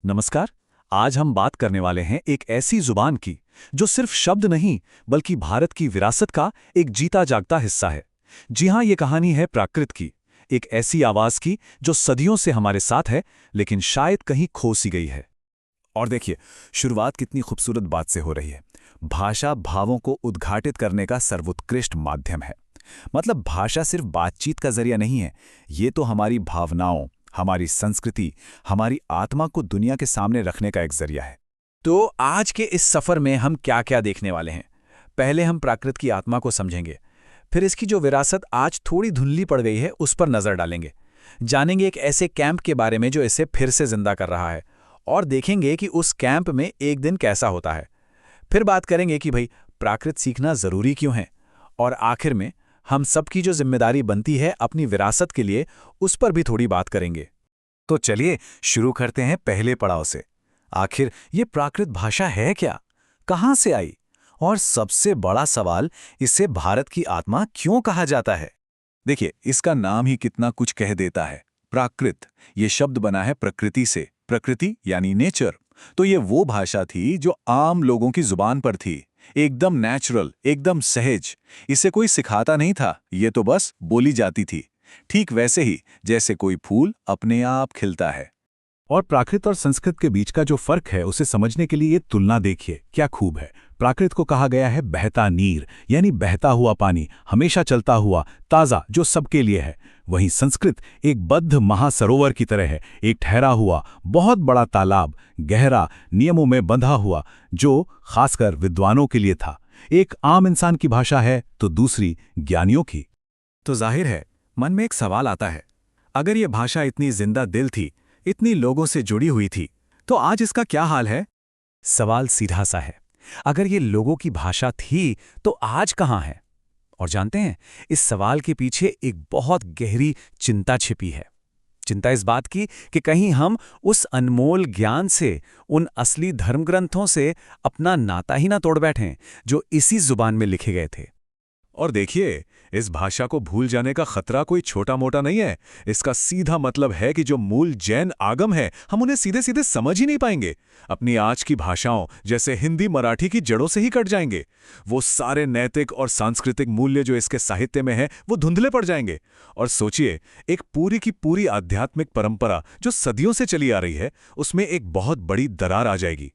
नमस्कार। आज हम बात करने वाले हैं एक ऐसी जुबान की जो सिर्फ शब्द नहीं बल्कि भारत की विरासत का एक जीता जागता हिस्सा है। जी हाँ, ये कहानी है प्राकृत की, एक ऐसी आवाज की जो सदियों से हमारे साथ है लेकिन शायद कहीं खो सी गई है। और देखिए, शुरुआत कितनी खूबसूरत बात से हो रही है। भाषा भावों को उद्घाटित करने का सर्वोत्कृष्ट माध्यम है। मतलब भाषा सिर्फ बातचीत का जरिया नहीं है, ये तो हमारी भावनाओं, हमारी संस्कृति, हमारी आत्मा को दुनिया के सामने रखने का एक जरिया है। तो आज के इस सफर में हम क्या क्या देखने वाले हैं? पहले हम प्राकृत की आत्मा को समझेंगे, फिर इसकी जो विरासत आज थोड़ी धुंधली पड़ गई है उस पर नजर डालेंगे। जानेंगे एक ऐसे कैंप के बारे में जो इसे फिर से जिंदा कर रहा है, और देखेंगे कि उस कैंप में एक दिन कैसा होता है। फिर बात करेंगे कि भाई प्राकृत सीखना जरूरी क्यों है, और आखिर में हम सबकी जो जिम्मेदारी बनती है अपनी विरासत के लिए, उस पर भी थोड़ी बात करेंगे। तो चलिए शुरू करते हैं पहले पड़ाव से। आखिर ये प्राकृत भाषा है क्या, कहाँ से आई, और सबसे बड़ा सवाल, इसे भारत की आत्मा क्यों कहा जाता है? देखिए, इसका नाम ही कितना कुछ कह देता है। प्राकृत, ये शब्द बना है प्रकृति से। प्रकृति यानी नेचर। तो ये वो भाषा थी जो आम लोगों की जुबान पर थी, एकदम नेचुरल, एकदम सहज। इसे कोई सिखाता नहीं था, ये तो बस बोली जाती थी। ठीक वैसे ही जैसे कोई फूल अपने आप खिलता है। और प्राकृत और संस्कृत के बीच का जो फर्क है उसे समझने के लिए ये तुलना देखिए, क्या खूब है। प्राकृत को कहा गया है बहता नीर, यानी बहता हुआ पानी, हमेशा चलता हुआ, ताज़ा, जो सबके लिए है। वहीं संस्कृत एक बद्ध महासरोवर की तरह है, एक ठहरा हुआ बहुत बड़ा तालाब, गहरा, नियमों में बंधा हुआ, जो खासकर विद्वानों के लिए था। एक आम इंसान की भाषा है तो दूसरी ज्ञानियों की। तो जाहिर है मन में एक सवाल आता है, अगर ये भाषा इतनी जिंदा दिल थी, इतनी लोगों से जुड़ी हुई थी, तो आज इसका क्या हाल है? सवाल सीधा सा है, अगर ये लोगों की भाषा थी तो आज कहाँ है? और जानते हैं, इस सवाल के पीछे एक बहुत गहरी चिंता छिपी है। चिंता इस बात की कि कहीं हम उस अनमोल ज्ञान से, उन असली धर्मग्रंथों से अपना नाता ही ना तोड़ बैठें जो इसी जुबान में लिखे गए थे। और देखिए, इस भाषा को भूल जाने का खतरा कोई छोटा मोटा नहीं है। इसका सीधा मतलब है कि जो मूल जैन आगम है, हम उन्हें सीधे सीधे समझ ही नहीं पाएंगे। अपनी आज की भाषाओं जैसे हिंदी मराठी की जड़ों से ही कट जाएंगे। वो सारे नैतिक और सांस्कृतिक मूल्य जो इसके साहित्य में हैं, वो धुंधले पड़ जाएंगे। और सोचिए, एक पूरी की पूरी आध्यात्मिक परंपरा जो सदियों से चली आ रही है, उसमें एक बहुत बड़ी दरार आ जाएगी।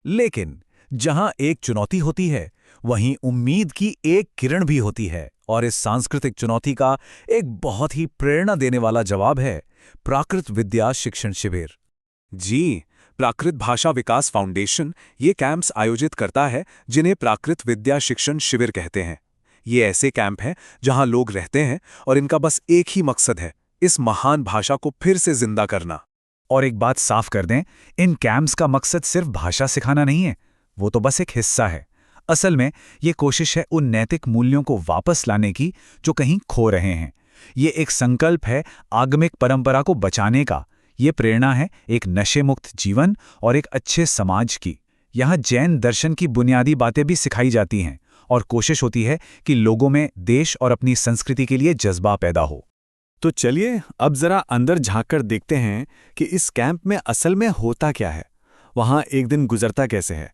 लेकिन जहां एक चुनौती होती है, वहीं उम्मीद की एक किरण भी होती है। और इस सांस्कृतिक चुनौती का एक बहुत ही प्रेरणा देने वाला जवाब है प्राकृत विद्या शिक्षण शिविर। जी, प्राकृत भाषा विकास फाउंडेशन ये कैंप्स आयोजित करता है जिन्हें प्राकृत विद्या शिक्षण शिविर कहते हैं। ये ऐसे कैंप हैं जहां लोग रहते हैं और इनका बस एक ही मकसद है, इस महान भाषा को फिर से जिंदा करना। और एक बात साफ कर दें, इन कैंप्स का मकसद सिर्फ भाषा सिखाना नहीं है, वो तो बस एक हिस्सा है। असल में ये कोशिश है उन नैतिक मूल्यों को वापस लाने की जो कहीं खो रहे हैं। ये एक संकल्प है आगमिक परंपरा को बचाने का। ये प्रेरणा है एक नशे मुक्त जीवन और एक अच्छे समाज की। यहाँ जैन दर्शन की बुनियादी बातें भी सिखाई जाती हैं, और कोशिश होती है कि लोगों में देश और अपनी संस्कृति के लिए जज्बा पैदा हो। तो चलिए अब जरा अंदर झांककर देखते हैं कि इस कैंप में असल में होता क्या है, वहाँ एक दिन गुजरता कैसे है।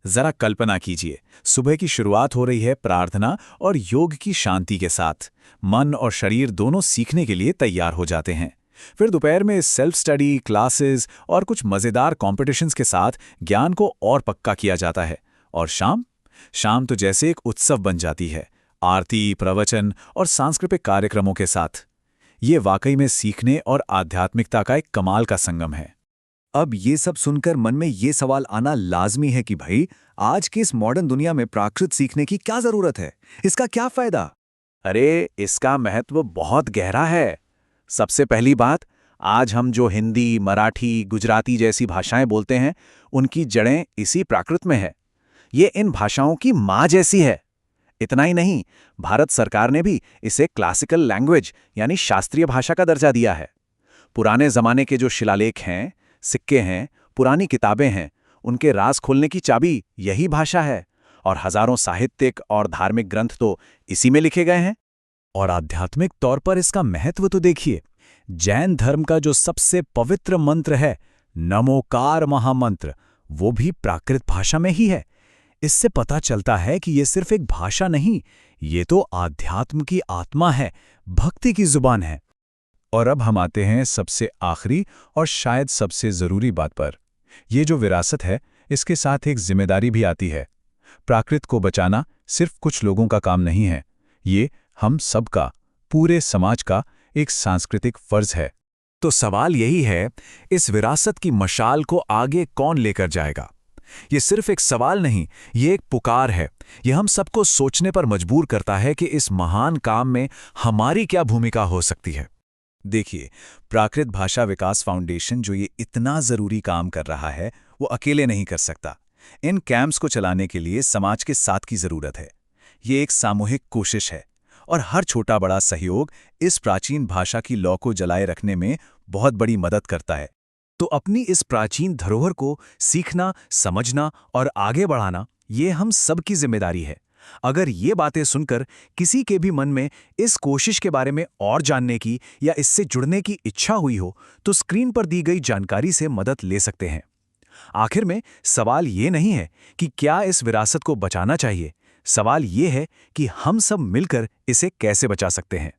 जरा कल्पना कीजिए, सुबह की शुरुआत हो रही है प्रार्थना और योग की शांति के साथ। मन और शरीर दोनों सीखने के लिए तैयार हो जाते हैं। फिर दोपहर में सेल्फ स्टडी क्लासेस और कुछ मज़ेदार कॉम्पिटिशन्स के साथ ज्ञान को और पक्का किया जाता है। और शाम तो जैसे एक उत्सव बन जाती है, आरती, प्रवचन और सांस्कृतिक कार्यक्रमों के साथ। ये वाकई में सीखने और आध्यात्मिकता का एक कमाल का संगम है। अब ये सब सुनकर मन में ये सवाल आना लाजमी है कि भाई, आज की इस मॉडर्न दुनिया में प्राकृत सीखने की क्या जरूरत है, इसका क्या फायदा? अरे, इसका महत्व बहुत गहरा है। सबसे पहली बात, आज हम जो हिंदी, मराठी, गुजराती जैसी भाषाएं बोलते हैं, उनकी जड़ें इसी प्राकृत में है। ये इन भाषाओं की माँ जैसी है। इतना ही नहीं, भारत सरकार ने भी इसे क्लासिकल लैंग्वेज यानी शास्त्रीय भाषा का दर्जा दिया है। पुराने जमाने के जो शिलालेख हैं, सिक्के हैं, पुरानी किताबें हैं, उनके राज खोलने की चाबी यही भाषा है। और हजारों साहित्यिक और धार्मिक ग्रंथ तो इसी में लिखे गए हैं। और आध्यात्मिक तौर पर इसका महत्व तो देखिए, जैन धर्म का जो सबसे पवित्र मंत्र है, नमोकार महामंत्र, वो भी प्राकृत भाषा में ही है। इससे पता चलता है कि ये सिर्फ एक भाषा नहीं, ये तो आध्यात्म की आत्मा है, भक्ति की जुबान है। और अब हम आते हैं सबसे आखिरी और शायद सबसे जरूरी बात पर। ये जो विरासत है, इसके साथ एक जिम्मेदारी भी आती है। प्राकृत को बचाना सिर्फ कुछ लोगों का काम नहीं है, ये हम सबका, पूरे समाज का एक सांस्कृतिक फर्ज है। तो सवाल यही है, इस विरासत की मशाल को आगे कौन लेकर जाएगा? ये सिर्फ एक सवाल नहीं, ये एक पुकार है। ये हम सबको सोचने पर मजबूर करता है कि इस महान काम में हमारी क्या भूमिका हो सकती है। देखिए, प्राकृत भाषा विकास फाउंडेशन जो ये इतना जरूरी काम कर रहा है, वो अकेले नहीं कर सकता। इन कैंप्स को चलाने के लिए समाज के साथ की जरूरत है। ये एक सामूहिक कोशिश है और हर छोटा बड़ा सहयोग इस प्राचीन भाषा की लौ को जलाए रखने में बहुत बड़ी मदद करता है। तो अपनी इस प्राचीन धरोहर को सीखना, समझना और आगे बढ़ाना, ये हम सबकी जिम्मेदारी है। अगर ये बातें सुनकर किसी के भी मन में इस कोशिश के बारे में और जानने की या इससे जुड़ने की इच्छा हुई हो, तो स्क्रीन पर दी गई जानकारी से मदद ले सकते हैं। आखिर में सवाल ये नहीं है कि क्या इस विरासत को बचाना चाहिए, सवाल ये है कि हम सब मिलकर इसे कैसे बचा सकते हैं।